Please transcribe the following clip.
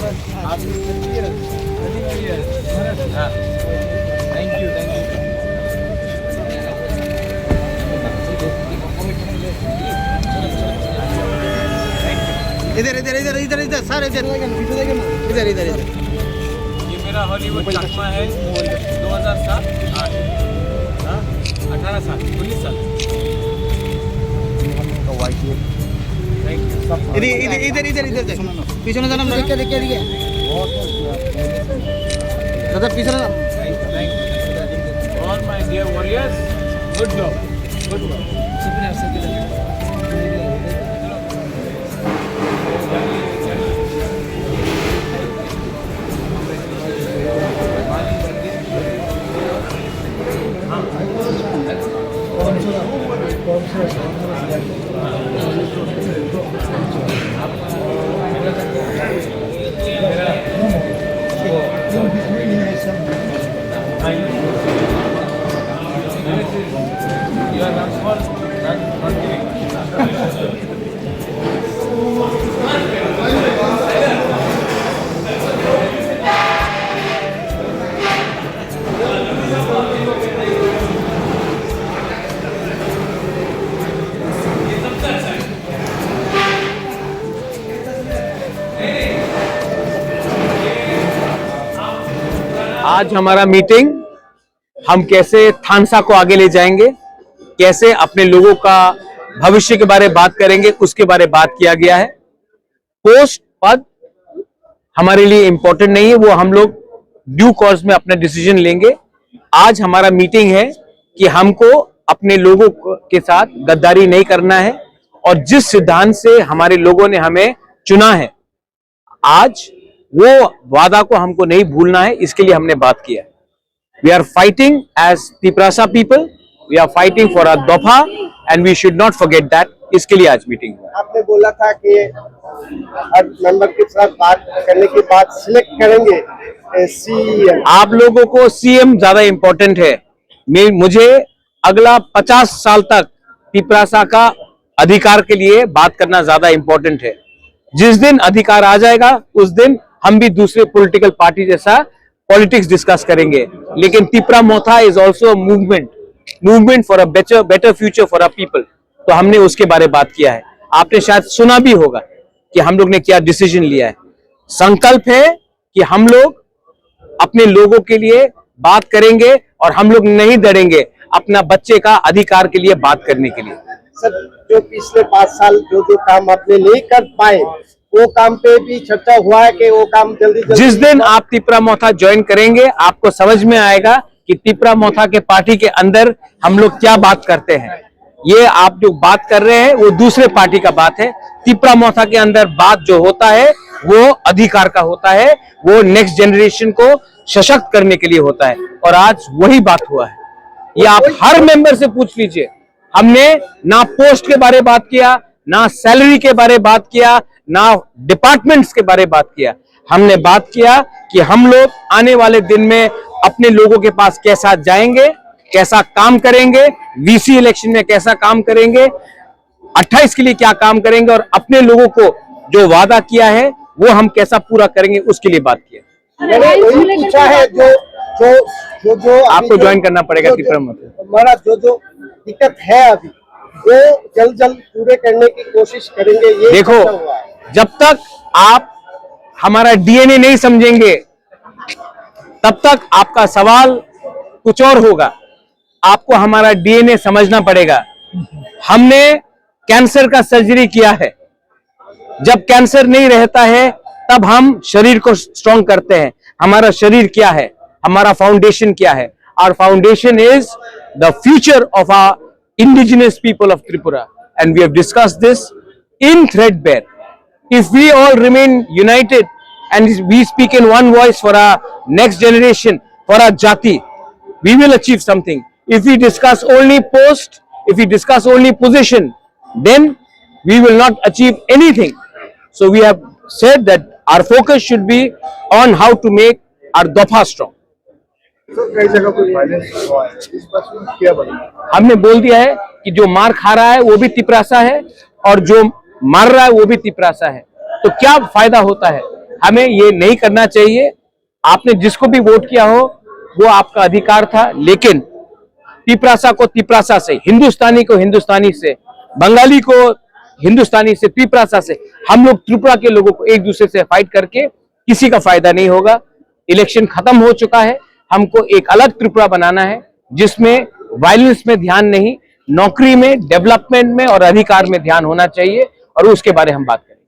Thank you thank you. इधर इधर इधर इधर इधर सर इधर इधर इधर इधर। ये मेरा हॉलीवुड चकमा है 2007 8 18 साल 19 साल। इधर इधर इधर इधर इधर पीछे ना जाना देखिए देखिए देखिए दादा पीछे ना। All my dear warriors, good job good job. आज हमारा मीटिंग हम कैसे थानसा को आगे ले जाएंगे, कैसे अपने लोगों का भविष्य के बारे में बात करेंगे, उसके बारे में बात किया गया है। पोस्ट पद हमारे लिए इंपॉर्टेंट नहीं है, वो हम लोग ड्यू कोर्स में अपना डिसीजन लेंगे। आज हमारा मीटिंग है कि हमको अपने लोगों के साथ गद्दारी नहीं करना है और जिस सिद्धांत से हमारे लोगों ने हमें चुना है, आज वो वादा को हमको नहीं भूलना है। इसके लिए हमने बात किया। We are fighting as Tiprasa people, we are fighting for our dofa and we should not forget that. इसके लिए आज मीटिंग हुआ। आपने बोला था कि हर मेंबर के साथ बात करने के बाद सिलेक्ट करेंगे सीएम। आप लोगों को सीएम ज्यादा इंपॉर्टेंट है। मुझे अगला 50 साल तक तिपरासा का अधिकार के लिए बात करना ज्यादा इंपॉर्टेंट है। जिस दिन अधिकार आ जाएगा उस दिन हम भी दूसरे पॉलिटिकल पार्टी जैसा पॉलिटिक्स डिस्कस करेंगे। लेकिन Tipra Motha is also movement for a better future for our people. तो हमने उसके बारे में बात किया है। आपने शायद सुना भी होगा कि हम लोग ने क्या डिसीजन लिया है। संकल्प है कि हम लोग अपने लोगों के लिए बात करेंगे और हम लोग नहीं डरेंगे अपना बच्चे का अधिकार के लिए बात करने के लिए। सर, जो पिछले 5 साल जो काम आपने नहीं कर पाए, वो काम पे भी चर्चा हुआ है कि वो काम जल्दी जिस दिन आप तिपरा मोथा ज्वाइन करेंगे आपको समझ में आएगा कि तिपरा मोथा के पार्टी के अंदर हम लोग क्या बात करते हैं। ये आप जो बात कर रहे हैं वो दूसरे पार्टी का बात है। तिपरा मोथा के अंदर बात जो होता है वो अधिकार का होता है, वो नेक्स्ट जनरेशन को सशक्त करने के लिए होता है और आज वही बात हुआ है। ये आप हर मेंबर से पूछ लीजिए। हमने ना पोस्ट के बारे में बात किया, ना सैलरी के बारे में बात किया, ना डिपार्टमेंट्स के बारे में बात किया। हमने बात किया कि हम लोग आने वाले दिन में अपने लोगों के पास कैसा जाएंगे, कैसा काम करेंगे, वीसी इलेक्शन में कैसा काम करेंगे, 28 के लिए क्या काम करेंगे और अपने लोगों को जो वादा किया है वो हम कैसा पूरा करेंगे, उसके लिए बात किया। मैंने वही पूछा है जो आपको ज्वाइन करना पड़ेगा तिपरा मोथा। हमारा जो दिक्कत है अभी वो जल्द पूरे करने की कोशिश करेंगे। ये देखो, जब तक आप हमारा डीएनए नहीं समझेंगे तब तक आपका सवाल कुछ और होगा। आपको हमारा डीएनए समझना पड़ेगा। हमने कैंसर का सर्जरी किया है। जब कैंसर नहीं रहता है तब हम शरीर को स्ट्रॉन्ग करते हैं। हमारा शरीर क्या है, हमारा फाउंडेशन क्या है? Our foundation is the future of our indigenous people of Tripura, and we have discussed this in threadbare. If we all remain united and we speak in one voice for our next generation, for our jati, we will achieve something. If we discuss only post, if we discuss only position, then we will not achieve anything. So we have said that our focus should be on how to make our dofa strong. कई जगह पर violence हुआ है, इस पर क्या बताएं? हमने बोल दिया है कि जो मार खा रहा है वो भी तिपरासा है और जो मार रहा है वो भी तिपरासा है। तो क्या फायदा होता है? हमें ये नहीं करना चाहिए। आपने जिसको भी वोट किया हो वो आपका अधिकार था, लेकिन तिपरासा को तिपरासा से, हिंदुस्तानी को हिंदुस्तानी से, बंगाली को हिंदुस्तानी से, तिपरासा से, हम लोग त्रिपुरा के लोगों को एक दूसरे से फाइट करके किसी का फायदा नहीं होगा। इलेक्शन खत्म हो चुका है, हमको एक अलग त्रिपुरा बनाना है जिसमें वायलेंस में ध्यान नहीं, नौकरी में, डेवलपमेंट में और अधिकार में ध्यान होना चाहिए, और उसके बारे में हम बात करें।